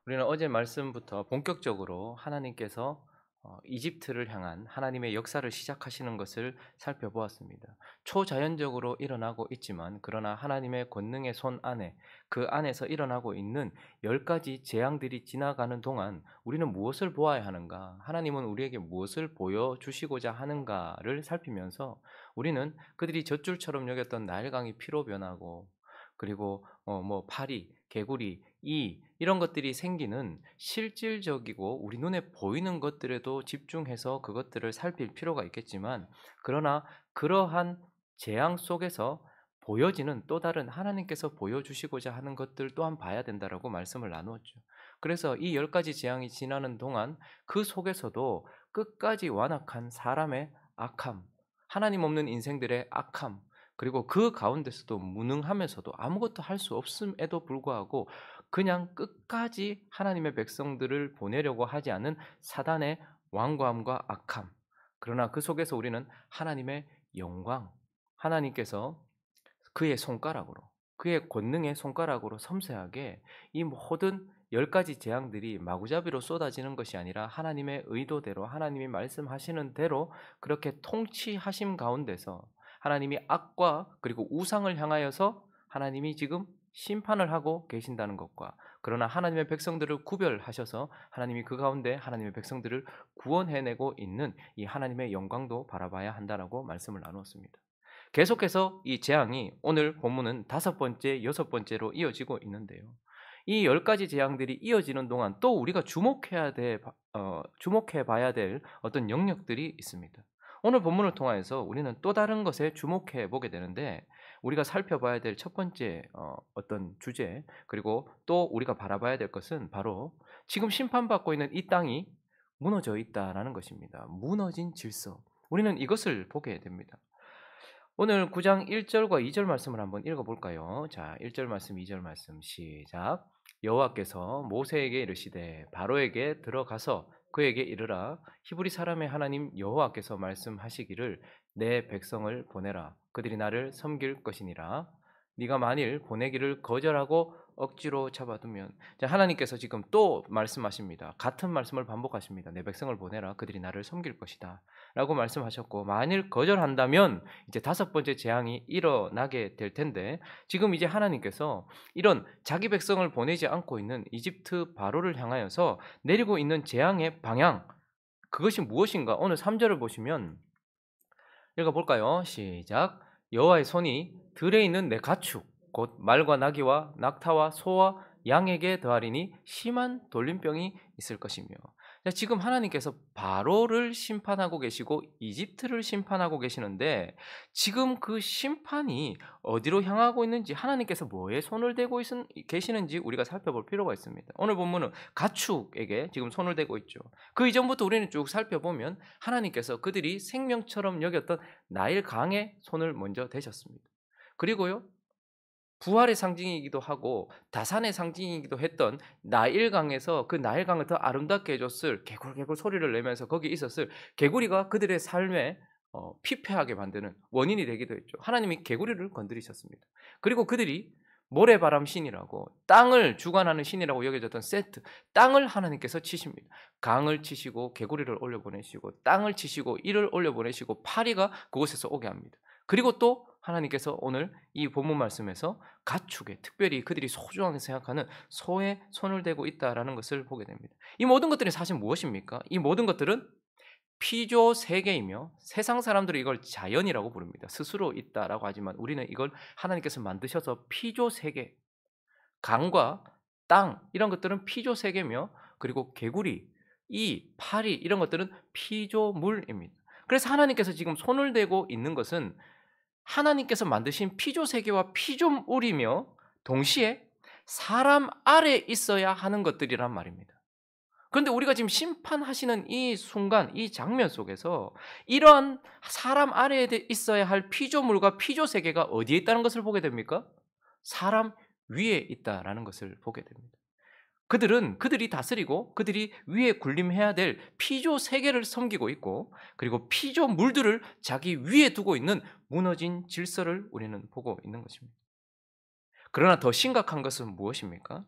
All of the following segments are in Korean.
우리는 어제 말씀부터 본격적으로 하나님께서 이집트를 향한 하나님의 역사를 시작하시는 것을 살펴보았습니다. 초자연적으로 일어나고 있지만 그러나 하나님의 권능의 손 안에 그 안에서 일어나고 있는 10가지 재앙들이 지나가는 동안 우리는 무엇을 보아야 하는가? 하나님은 우리에게 무엇을 보여주시고자 하는가를 살피면서 우리는 그들이 젖줄처럼 여겼던 나일강이 피로 변하고 그리고 뭐 파리, 개구리, 이런 것들이 생기는 실질적이고 우리 눈에 보이는 것들에도 집중해서 그것들을 살필 필요가 있겠지만 그러나 그러한 재앙 속에서 보여지는 또 다른 하나님께서 보여주시고자 하는 것들 또한 봐야 된다라고 말씀을 나누었죠. 그래서 이 10가지 재앙이 지나는 동안 그 속에서도 끝까지 완악한 사람의 악함, 하나님 없는 인생들의 악함, 그리고 그 가운데서도 무능하면서도 아무것도 할 수 없음에도 불구하고 그냥 끝까지 하나님의 백성들을 보내려고 하지 않은 사단의 완고함과 악함. 그러나 그 속에서 우리는 하나님의 영광, 하나님께서 그의 손가락으로, 그의 권능의 손가락으로 섬세하게 이 모든 10가지 재앙들이 마구잡이로 쏟아지는 것이 아니라 하나님의 의도대로 하나님이 말씀하시는 대로 그렇게 통치하심 가운데서 하나님이 악과 그리고 우상을 향하여서 하나님이 지금 심판을 하고 계신다는 것과 그러나 하나님의 백성들을 구별하셔서 하나님이 그 가운데 하나님의 백성들을 구원해내고 있는 이 하나님의 영광도 바라봐야 한다라고 말씀을 나누었습니다. 계속해서 이 재앙이 오늘 본문은 5번째, 6번째로 이어지고 있는데요. 이 10가지 재앙들이 이어지는 동안 또 우리가 주목해 봐야 될 어떤 영역들이 있습니다. 오늘 본문을 통해서 우리는 또 다른 것에 주목해 보게 되는데 우리가 살펴봐야 될 첫 번째 어떤 주제 그리고 또 우리가 바라봐야 될 것은 바로 지금 심판받고 있는 이 땅이 무너져 있다라는 것입니다. 무너진 질서. 우리는 이것을 보게 됩니다. 오늘 9장 1절과 2절 말씀을 한번 읽어 볼까요? 자, 1절 말씀, 2절 말씀 시작. 여호와께서 모세에게 이르시되 바로에게 들어가서 그에게 이르라 히브리 사람의 하나님 여호와께서 말씀하시기를 내 백성을 보내라 그들이 나를 섬길 것이니라 네가 만일 보내기를 거절하고 억지로 잡아두면 자, 하나님께서 지금 또 말씀하십니다. 같은 말씀을 반복하십니다. 내 백성을 보내라 그들이 나를 섬길 것이다 라고 말씀하셨고 만일 거절한다면 이제 5번째 재앙이 일어나게 될 텐데 지금 이제 하나님께서 이런 자기 백성을 보내지 않고 있는 이집트 바로를 향하여서 내리고 있는 재앙의 방향 그것이 무엇인가? 오늘 3절을 보시면 읽어볼까요? 시작. 여호와의 손이 들에 있는 내 가축 곧 말과 나귀와 낙타와 소와 양에게 더하리니 심한 돌림병이 있을 것이며 자, 지금 하나님께서 바로를 심판하고 계시고 이집트를 심판하고 계시는데 지금 그 심판이 어디로 향하고 있는지 하나님께서 뭐에 손을 대고 계시는지 우리가 살펴볼 필요가 있습니다. 오늘 본문은 가축에게 지금 손을 대고 있죠. 그 이전부터 우리는 쭉 살펴보면 하나님께서 그들이 생명처럼 여겼던 나일 강에 손을 먼저 대셨습니다. 그리고요. 부활의 상징이기도 하고 다산의 상징이기도 했던 나일강에서 그 나일강을 더 아름답게 해줬을 개굴개굴 소리를 내면서 거기 있었을 개구리가 그들의 삶에 피폐하게 만드는 원인이 되기도 했죠. 하나님이 개구리를 건드리셨습니다. 그리고 그들이 모래바람 신이라고 땅을 주관하는 신이라고 여겨졌던 세트 땅을 하나님께서 치십니다. 강을 치시고 개구리를 올려보내시고 땅을 치시고 이를 올려보내시고 파리가 그곳에서 오게 합니다. 그리고 또 하나님께서 오늘 이 본문 말씀에서 가축에 특별히 그들이 소중하게 생각하는 소에 손을 대고 있다라는 것을 보게 됩니다. 이 모든 것들이 사실 무엇입니까? 이 모든 것들은 피조 세계이며 세상 사람들은 이걸 자연이라고 부릅니다. 스스로 있다라고 하지만 우리는 이걸 하나님께서 만드셔서 피조 세계, 강과 땅 이런 것들은 피조 세계며 그리고 개구리, 파리 이런 것들은 피조물입니다. 그래서 하나님께서 지금 손을 대고 있는 것은 하나님께서 만드신 피조 세계와 피조물이며 동시에 사람 아래 있어야 하는 것들이란 말입니다. 그런데 우리가 지금 심판하시는 이 순간, 이 장면 속에서 이러한 사람 아래에 있어야 할 피조물과 피조 세계가 어디에 있다는 것을 보게 됩니까? 사람 위에 있다라는 것을 보게 됩니다. 그들이 다스리고 그들이 위에 군림해야 될 피조 세계를 섬기고 있고 그리고 피조물들을 자기 위에 두고 있는 무너진 질서를 우리는 보고 있는 것입니다. 그러나 더 심각한 것은 무엇입니까?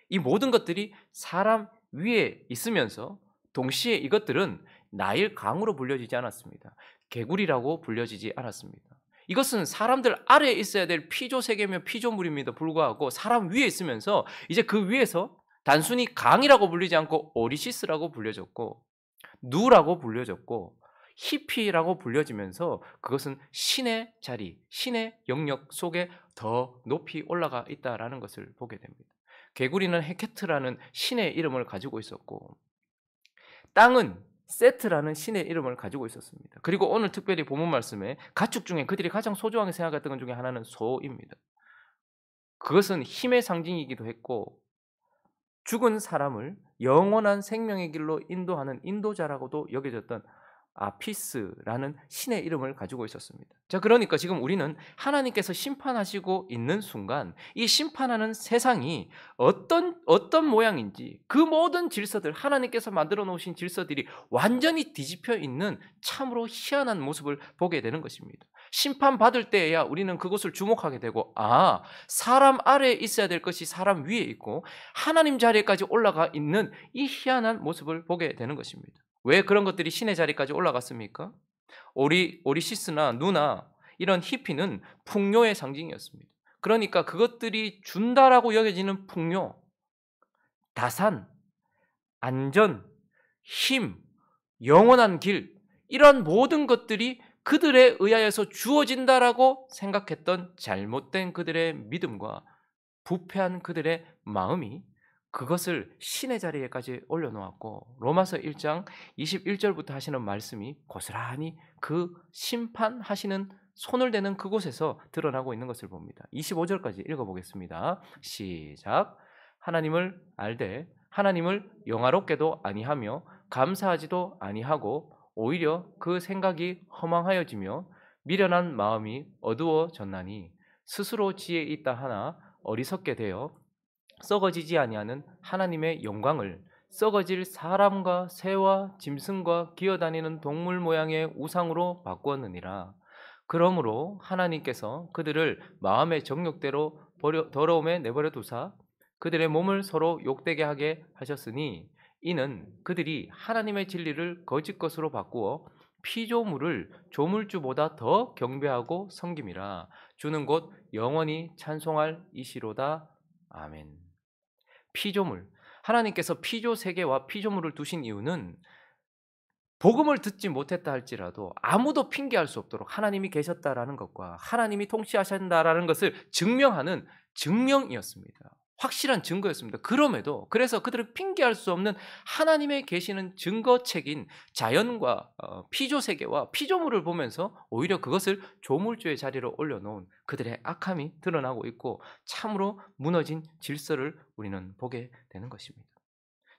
이 모든 것들이 사람 위에 있으면서 동시에 이것들은 나일 강으로 불려지지 않았습니다. 개구리라고 불려지지 않았습니다. 이것은 사람들 아래에 있어야 될 피조 세계며 피조물임에도 불구하고 사람 위에 있으면서 이제 그 위에서 단순히 강이라고 불리지 않고 오리시스라고 불려졌고 누라고 불려졌고 히피라고 불려지면서 그것은 신의 자리, 신의 영역 속에 더 높이 올라가 있다라는 것을 보게 됩니다. 개구리는 헤케트라는 신의 이름을 가지고 있었고 땅은 세트라는 신의 이름을 가지고 있었습니다. 그리고 오늘 특별히 본문 말씀에 가축 중에 그들이 가장 소중하게 생각했던 것 중에 하나는 소입니다. 그것은 힘의 상징이기도 했고 죽은 사람을 영원한 생명의 길로 인도하는 인도자라고도 여겨졌던 아피스라는 신의 이름을 가지고 있었습니다. 자, 그러니까 지금 우리는 하나님께서 심판하시고 있는 순간 이 심판하는 세상이 어떤 모양인지 그 모든 질서들, 하나님께서 만들어 놓으신 질서들이 완전히 뒤집혀 있는 참으로 희한한 모습을 보게 되는 것입니다. 심판받을 때에야 우리는 그것을 주목하게 되고, 사람 아래에 있어야 될 것이 사람 위에 있고 하나님 자리에까지 올라가 있는 이 희한한 모습을 보게 되는 것입니다. 왜 그런 것들이 신의 자리까지 올라갔습니까? 오리시스나 누나 이런 히피는 풍요의 상징이었습니다. 그러니까 그것들이 준다라고 여겨지는 풍요, 다산, 안전, 힘, 영원한 길, 이런 모든 것들이 그들에 의하여서 주어진다라고 생각했던 잘못된 그들의 믿음과 부패한 그들의 마음이 그것을 신의 자리에까지 올려놓았고, 로마서 1장 21절부터 하시는 말씀이 고스란히 그 심판하시는 손을 대는 그곳에서 드러나고 있는 것을 봅니다. 25절까지 읽어보겠습니다. 시작. 하나님을 알되 하나님을 영화롭게도 아니하며 감사하지도 아니하고 오히려 그 생각이 허망하여지며 미련한 마음이 어두워졌나니 스스로 지혜 있다 하나 어리석게 되어 썩어지지 아니하는 하나님의 영광을 썩어질 사람과 새와 짐승과 기어다니는 동물 모양의 우상으로 바꾸었느니라. 그러므로 하나님께서 그들을 마음의 정욕대로 더러움에 내버려 두사 그들의 몸을 서로 욕되게 하게 하셨으니 이는 그들이 하나님의 진리를 거짓 것으로 바꾸어 피조물을 조물주보다 더 경배하고 섬김이라. 주는 곧 영원히 찬송할 이시로다. 아멘. 피조물, 하나님께서 피조 세계와 피조물을 두신 이유는 복음을 듣지 못했다 할지라도 아무도 핑계할 수 없도록 하나님이 계셨다라는 것과 하나님이 통치하신다라는 것을 증명하는 증명이었습니다. 확실한 증거였습니다. 그래서 그들은 핑계할 수 없는 하나님의 계시는 증거책인 자연과 피조 세계와 피조물을 보면서 오히려 그것을 조물주의 자리로 올려놓은 그들의 악함이 드러나고 있고 참으로 무너진 질서를 우리는 보게 되는 것입니다.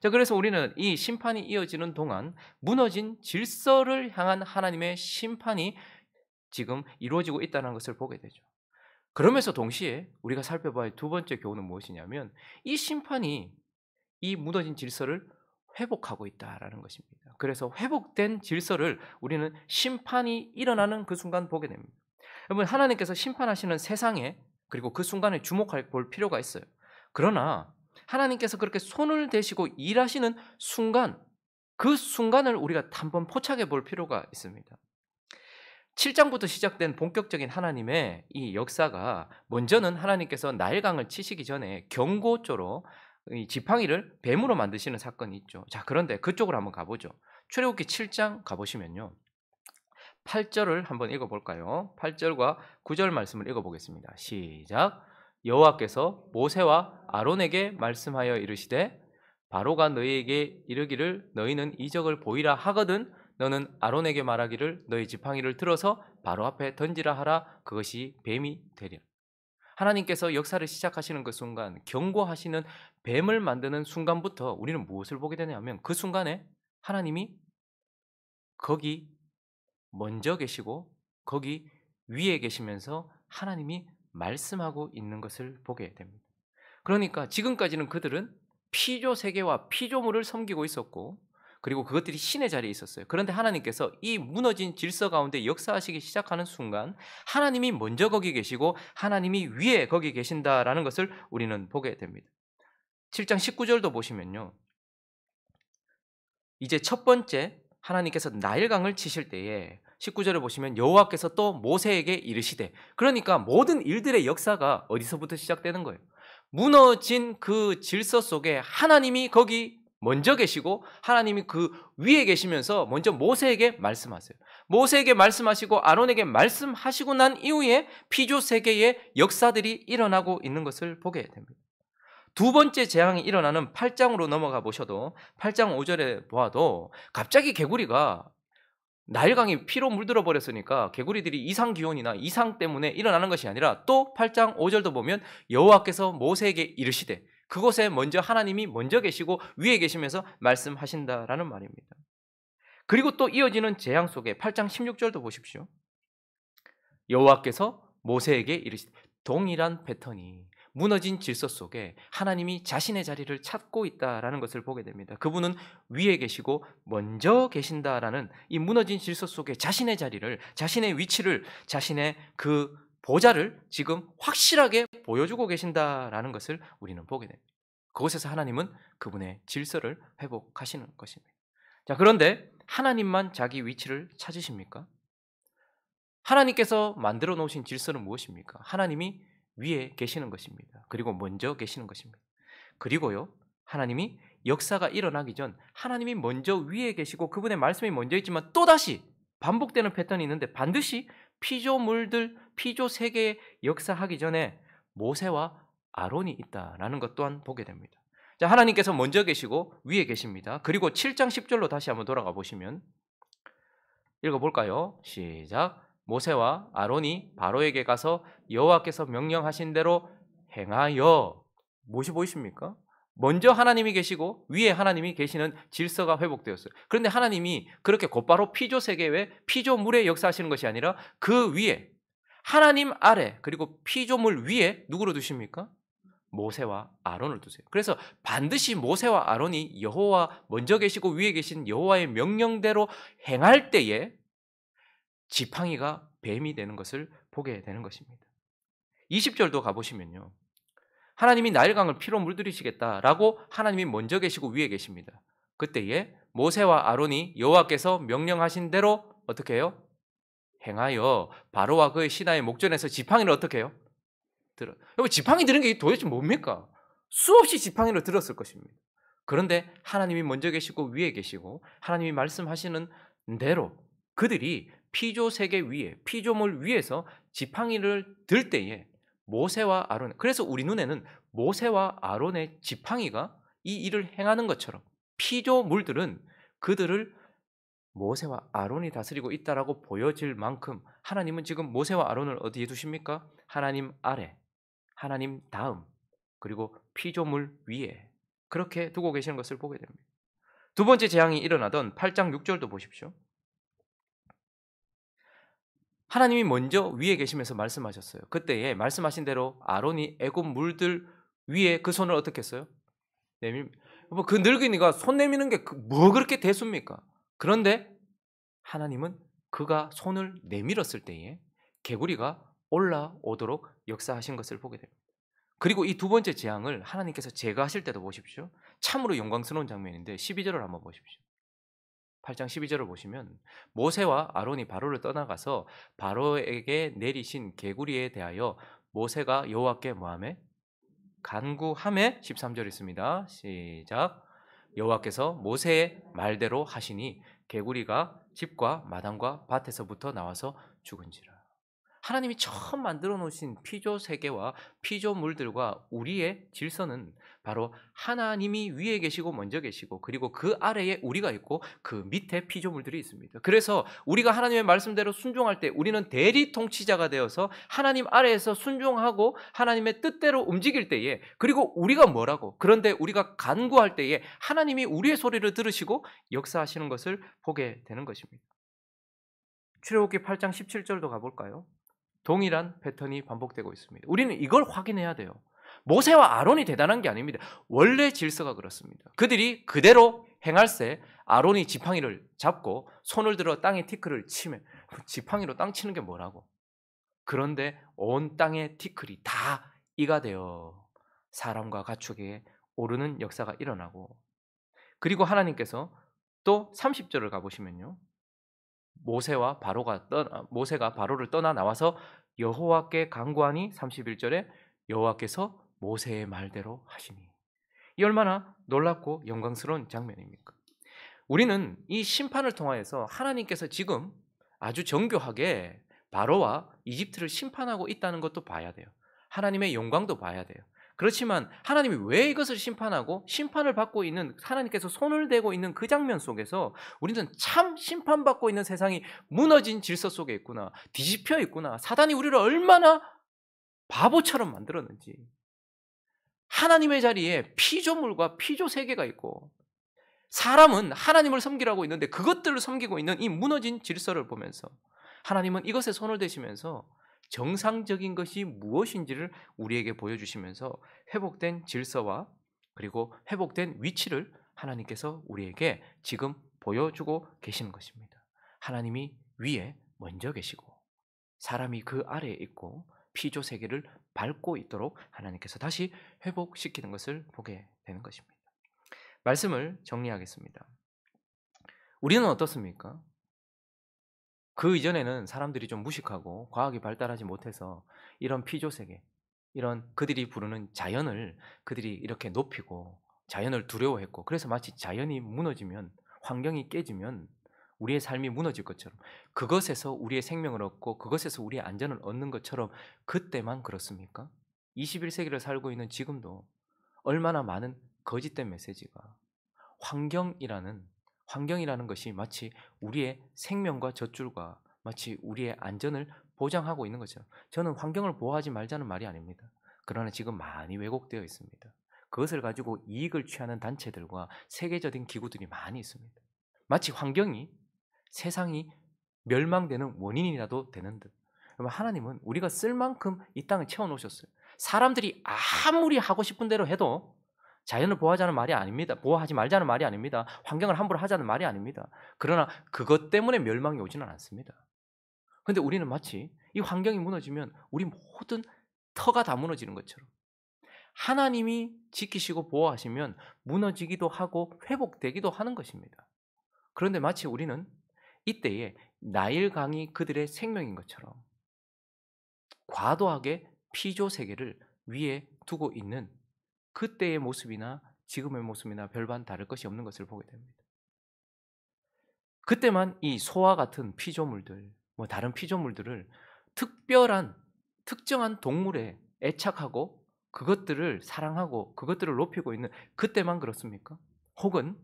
자, 그래서 우리는 이 심판이 이어지는 동안 무너진 질서를 향한 하나님의 심판이 지금 이루어지고 있다는 것을 보게 되죠. 그러면서 동시에 우리가 살펴봐야 할 두 번째 교훈은 무엇이냐면 이 심판이 이 무너진 질서를 회복하고 있다라는 것입니다. 그래서 회복된 질서를 우리는 심판이 일어나는 그 순간 보게 됩니다. 여러분, 하나님께서 심판하시는 세상에 그리고 그 순간에 주목할 볼 필요가 있어요. 그러나 하나님께서 그렇게 손을 대시고 일하시는 순간, 그 순간을 우리가 한번 포착해 볼 필요가 있습니다. 7장부터 시작된 본격적인 하나님의 이 역사가 먼저는 하나님께서 나일강을 치시기 전에 경고조로 이 지팡이를 뱀으로 만드시는 사건이 있죠. 자, 그런데 그쪽으로 한번 가보죠. 출애굽기 7장 가보시면요. 8절을 한번 읽어볼까요? 8절과 9절 말씀을 읽어보겠습니다. 시작. 여호와께서 모세와 아론에게 말씀하여 이르시되 바로가 너희에게 이르기를 너희는 이적을 보이라 하거든 너는 아론에게 말하기를 너희 지팡이를 들어서 바로 앞에 던지라 하라. 그것이 뱀이 되리라. 하나님께서 역사를 시작하시는 그 순간, 경고하시는 뱀을 만드는 순간부터 우리는 무엇을 보게 되냐면 그 순간에 하나님이 거기 먼저 계시고 거기 위에 계시면서 하나님이 말씀하고 있는 것을 보게 됩니다. 그러니까 지금까지는 그들은 피조 세계와 피조물을 섬기고 있었고 그리고 그것들이 신의 자리에 있었어요. 그런데 하나님께서 이 무너진 질서 가운데 역사하시기 시작하는 순간 하나님이 먼저 거기 계시고 하나님이 위에 거기 계신다라는 것을 우리는 보게 됩니다. 7장 19절도 보시면요. 이제 첫 번째 하나님께서 나일강을 치실 때에 19절을 보시면 여호와께서 또 모세에게 이르시되, 그러니까 모든 일들의 역사가 어디서부터 시작되는 거예요? 무너진 그 질서 속에 하나님이 거기 먼저 계시고 하나님이 그 위에 계시면서 먼저 모세에게 말씀하세요. 모세에게 말씀하시고 아론에게 말씀하시고 난 이후에 피조 세계의 역사들이 일어나고 있는 것을 보게 됩니다. 두 번째 재앙이 일어나는 8장으로 넘어가 보셔도 8장 5절에 보아도 갑자기 개구리가 나일강이 피로 물들어 버렸으니까 개구리들이 이상 기온이나 이상 때문에 일어나는 것이 아니라 또 8장 5절도 보면 여호와께서 모세에게 이르시되, 그곳에 먼저 하나님이 먼저 계시고 위에 계시면서 말씀하신다라는 말입니다. 그리고 또 이어지는 재앙 속에 8장 16절도 보십시오. 여호와께서 모세에게 이르시되, 동일한 패턴이 무너진 질서 속에 하나님이 자신의 자리를 찾고 있다라는 것을 보게 됩니다. 그분은 위에 계시고 먼저 계신다라는 이 무너진 질서 속에 자신의 자리를, 자신의 위치를, 자신의 그 보좌를 지금 확실하게 보여주고 계신다라는 것을 우리는 보게 됩니다. 그곳에서 하나님은 그분의 질서를 회복하시는 것입니다. 자, 그런데 하나님만 자기 위치를 찾으십니까? 하나님께서 만들어 놓으신 질서는 무엇입니까? 하나님이 위에 계시는 것입니다. 그리고 먼저 계시는 것입니다. 그리고요, 하나님이 역사가 일어나기 전 하나님이 먼저 위에 계시고 그분의 말씀이 먼저 있지만 또다시 반복되는 패턴이 있는데, 반드시 피조물들, 피조 세계의 역사하기 전에 모세와 아론이 있다라는 것 또한 보게 됩니다. 자, 하나님께서 먼저 계시고 위에 계십니다. 그리고 7장 10절로 다시 한번 돌아가 보시면 읽어볼까요? 시작. 모세와 아론이 바로에게 가서 여호와께서 명령하신 대로 행하여. 무엇이 보이십니까? 먼저 하나님이 계시고 위에 하나님이 계시는 질서가 회복되었어요. 그런데 하나님이 그렇게 곧바로 피조 세계에 피조물에 역사하시는 것이 아니라 그 위에, 하나님 아래, 그리고 피조물 위에 누구를 두십니까? 모세와 아론을 두세요. 그래서 반드시 모세와 아론이 여호와 먼저 계시고 위에 계신 여호와의 명령대로 행할 때에 지팡이가 뱀이 되는 것을 보게 되는 것입니다. 20절도 가보시면요, 하나님이 나일강을 피로 물들이시겠다라고 하나님이 먼저 계시고 위에 계십니다. 그때에 모세와 아론이 여호와께서 명령하신 대로 어떻게 해요? 행하여 바로와 그의 신하의 목전에서 지팡이를 어떻게 해요? 들어. 여러분, 지팡이 들은 게 도대체 뭡니까? 수없이 지팡이를 들었을 것입니다. 그런데 하나님이 먼저 계시고 위에 계시고 하나님이 말씀하시는 대로 그들이 피조 세계 위에, 피조물 위에서 지팡이를 들 때에 모세와 아론, 그래서 우리 눈에는 모세와 아론의 지팡이가 이 일을 행하는 것처럼 피조물들은 그들을 모세와 아론이 다스리고 있다라고 보여질 만큼 하나님은 지금 모세와 아론을 어디에 두십니까? 하나님 아래, 하나님 다음, 그리고 피조물 위에 그렇게 두고 계시는 것을 보게 됩니다. 두 번째 재앙이 일어나던 8장 6절도 보십시오. 하나님이 먼저 위에 계시면서 말씀하셨어요. 그때에 말씀하신 대로 아론이 애굽 물들 위에 그 손을 어떻게 했어요? 그 늙은이가 손 내미는 게 뭐 그렇게 대수입니까? 그런데 하나님은 그가 손을 내밀었을 때에 개구리가 올라오도록 역사하신 것을 보게 됩니다. 그리고 이 두 번째 재앙을 하나님께서 제거하실 때도 보십시오. 참으로 영광스러운 장면인데 12절을 한번 보십시오. 8장 12절을 보시면 모세와 아론이 바로를 떠나가서 바로에게 내리신 개구리에 대하여 모세가 여호와께 뭐하매? 간구하매. 13절 있습니다. 시작. 여호와께서 모세의 말대로 하시니 개구리가 집과 마당과 밭에서부터 나와서 죽은지라. 하나님이 처음 만들어 놓으신 피조 세계와 피조물들과 우리의 질서는 바로 하나님이 위에 계시고 먼저 계시고 그리고 그 아래에 우리가 있고 그 밑에 피조물들이 있습니다. 그래서 우리가 하나님의 말씀대로 순종할 때 우리는 대리 통치자가 되어서 하나님 아래에서 순종하고 하나님의 뜻대로 움직일 때에, 그리고 우리가 뭐라고, 그런데 우리가 간구할 때에 하나님이 우리의 소리를 들으시고 역사하시는 것을 보게 되는 것입니다. 출애굽기 8장 17절도 가볼까요? 동일한 패턴이 반복되고 있습니다. 우리는 이걸 확인해야 돼요. 모세와 아론이 대단한 게 아닙니다. 원래 질서가 그렇습니다. 그들이 그대로 행할세 아론이 지팡이를 잡고 손을 들어 땅에 티끌을 치면, 지팡이로 땅 치는 게 뭐라고. 그런데 온 땅의 티끌이 다 이가 되어 사람과 가축에게 오르는 역사가 일어나고, 그리고 하나님께서 또 30절을 가 보시면요. 모세가 바로를 떠나 나와서 여호와께 간구하니 31절에 여호와께서 모세의 말대로 하시니. 이 얼마나 놀랍고 영광스러운 장면입니까? 우리는 이 심판을 통하여서 하나님께서 지금 아주 정교하게 바로와 이집트를 심판하고 있다는 것도 봐야 돼요. 하나님의 영광도 봐야 돼요. 그렇지만 하나님이 왜 이것을 심판하고 심판을 받고 있는, 하나님께서 손을 대고 있는 그 장면 속에서 우리는 참 심판받고 있는 세상이 무너진 질서 속에 있구나, 뒤집혀 있구나, 사단이 우리를 얼마나 바보처럼 만들었는지, 하나님의 자리에 피조물과 피조 세계가 있고 사람은 하나님을 섬기라고 있는데 그것들을 섬기고 있는 이 무너진 질서를 보면서 하나님은 이것에 손을 대시면서 정상적인 것이 무엇인지를 우리에게 보여주시면서 회복된 질서와 그리고 회복된 위치를 하나님께서 우리에게 지금 보여주고 계시는 것입니다. 하나님이 위에 먼저 계시고 사람이 그 아래에 있고 피조 세계를 밟고 있도록 하나님께서 다시 회복시키는 것을 보게 되는 것입니다. 말씀을 정리하겠습니다. 우리는 어떻습니까? 그 이전에는 사람들이 좀 무식하고 과학이 발달하지 못해서 이런 피조세계, 이런 그들이 부르는 자연을 그들이 이렇게 높이고 자연을 두려워했고, 그래서 마치 자연이 무너지면, 환경이 깨지면 우리의 삶이 무너질 것처럼, 그것에서 우리의 생명을 얻고 그것에서 우리의 안전을 얻는 것처럼 그때만 그렇습니까? 21세기를 살고 있는 지금도 얼마나 많은 거짓된 메시지가, 환경이라는 것이 마치 우리의 생명과 젖줄과 마치 우리의 안전을 보장하고 있는 것처럼, 저는 환경을 보호하지 말자는 말이 아닙니다. 그러나 지금 많이 왜곡되어 있습니다. 그것을 가지고 이익을 취하는 단체들과 세계적인 기구들이 많이 있습니다. 마치 환경이 세상이 멸망되는 원인이라도 되는 듯. 여러분, 하나님은 우리가 쓸 만큼 이 땅에 채워놓으셨어요. 사람들이 아무리 하고 싶은 대로 해도 자연을 보호하자는 말이 아닙니다. 보호하지 말자는 말이 아닙니다. 환경을 함부로 하자는 말이 아닙니다. 그러나 그것 때문에 멸망이 오지는 않습니다. 그런데 우리는 마치 이 환경이 무너지면 우리 모든 터가 다 무너지는 것처럼, 하나님이 지키시고 보호하시면 무너지기도 하고 회복되기도 하는 것입니다. 그런데 마치 우리는 이때에 나일강이 그들의 생명인 것처럼 과도하게 피조 세계를 위에 두고 있는 그때의 모습이나 지금의 모습이나 별반 다를 것이 없는 것을 보게 됩니다. 그때만 이 소와 같은 피조물들, 다른 피조물들을 특정한 동물에 애착하고 그것들을 사랑하고 그것들을 높이고 있는 그때만 그렇습니까? 혹은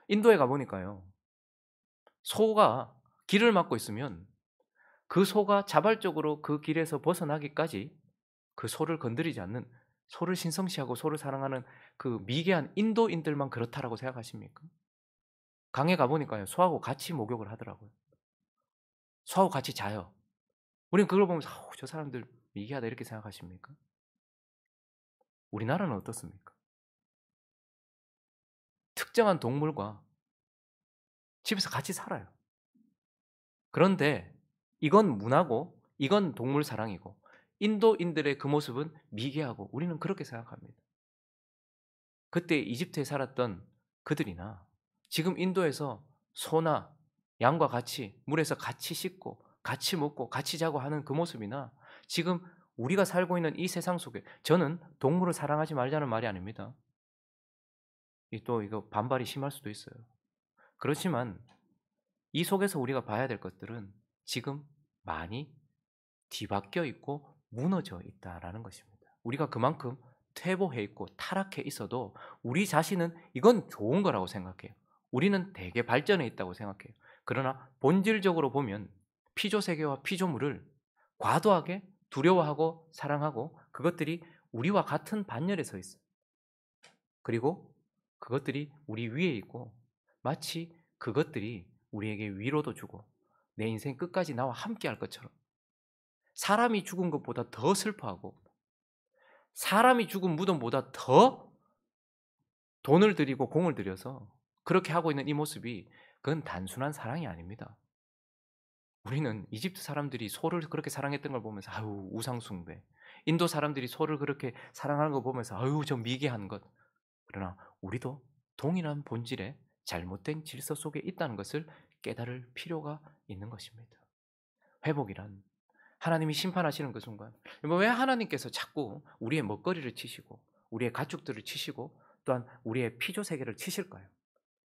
인도에 가보니까요, 소가 길을 막고 있으면 그 소가 자발적으로 그 길에서 벗어나기까지 그 소를 건드리지 않는, 소를 신성시하고 소를 사랑하는 그 미개한 인도인들만 그렇다라고 생각하십니까? 강에 가보니까요, 소하고 같이 목욕을 하더라고요. 소하고 같이 자요. 우리는 그걸 보면서 저 사람들 미개하다 이렇게 생각하십니까? 우리나라는 어떻습니까? 특정한 동물과 집에서 같이 살아요. 그런데 이건 문화고 이건 동물 사랑이고 인도인들의 그 모습은 미개하고 우리는 그렇게 생각합니다. 그때 이집트에 살았던 그들이나 지금 인도에서 소나 양과 같이 물에서 같이 씻고 같이 먹고 같이 자고 하는 그 모습이나 지금 우리가 살고 있는 이 세상 속에, 저는 동물을 사랑하지 말자는 말이 아닙니다. 또 이거 반발이 심할 수도 있어요. 그렇지만 이 속에서 우리가 봐야 될 것들은 지금 많이 뒤바뀌어 있고 무너져 있다라는 것입니다. 우리가 그만큼 퇴보해 있고 타락해 있어도 우리 자신은 이건 좋은 거라고 생각해요. 우리는 되게 발전해 있다고 생각해요. 그러나 본질적으로 보면 피조세계와 피조물을 과도하게 두려워하고 사랑하고 그것들이 우리와 같은 반열에 서 있어요. 그리고 그것들이 우리 위에 있고 마치 그것들이 우리에게 위로도 주고 내 인생 끝까지 나와 함께 할 것처럼, 사람이 죽은 것보다 더 슬퍼하고 사람이 죽은 무덤보다 더 돈을 들이고 공을 들여서 그렇게 하고 있는 이 모습이, 그건 단순한 사랑이 아닙니다. 우리는 이집트 사람들이 소를 그렇게 사랑했던 걸 보면서 아유 우상 숭배, 인도 사람들이 소를 그렇게 사랑하는 걸 보면서 아유 저 미개한 것, 그러나 우리도 동일한 본질의 잘못된 질서 속에 있다는 것을 깨달을 필요가 있는 것입니다. 회복이란 하나님이 심판하시는 그 순간, 왜 하나님께서 자꾸 우리의 먹거리를 치시고 우리의 가축들을 치시고 또한 우리의 피조 세계를 치실까요?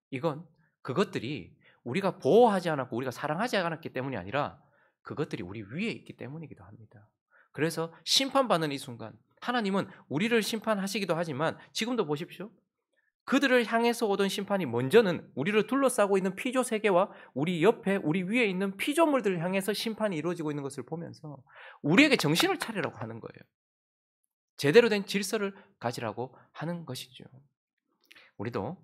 이건 그것들이 우리가 보호하지 않았고 우리가 사랑하지 않았기 때문이 아니라 그것들이 우리 위에 있기 때문이기도 합니다. 그래서 심판받는 이 순간 하나님은 우리를 심판하시기도 하지만 지금도 보십시오. 그들을 향해서 오던 심판이 먼저는 우리를 둘러싸고 있는 피조 세계와 우리 옆에 우리 위에 있는 피조물들을 향해서 심판이 이루어지고 있는 것을 보면서 우리에게 정신을 차리라고 하는 거예요. 제대로 된 질서를 가지라고 하는 것이죠. 우리도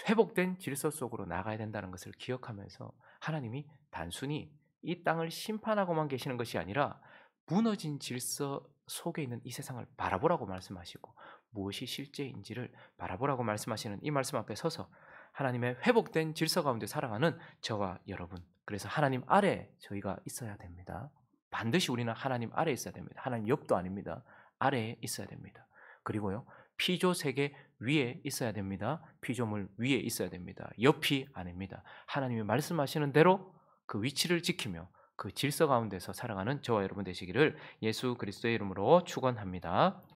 회복된 질서 속으로 나가야 된다는 것을 기억하면서 하나님이 단순히 이 땅을 심판하고만 계시는 것이 아니라 무너진 질서 속에 있는 이 세상을 바라보라고 말씀하시고 무엇이 실제인지를 바라보라고 말씀하시는 이 말씀 앞에 서서 하나님의 회복된 질서 가운데 살아가는 저와 여러분, 그래서 하나님 아래 저희가 있어야 됩니다. 반드시 우리는 하나님 아래에 있어야 됩니다. 하나님 옆도 아닙니다. 아래에 있어야 됩니다. 그리고요, 피조 세계 위에 있어야 됩니다. 피조물 위에 있어야 됩니다. 옆이 아닙니다. 하나님이 말씀하시는 대로 그 위치를 지키며 그 질서 가운데서 살아가는 저와 여러분 되시기를 예수 그리스도의 이름으로 축원합니다.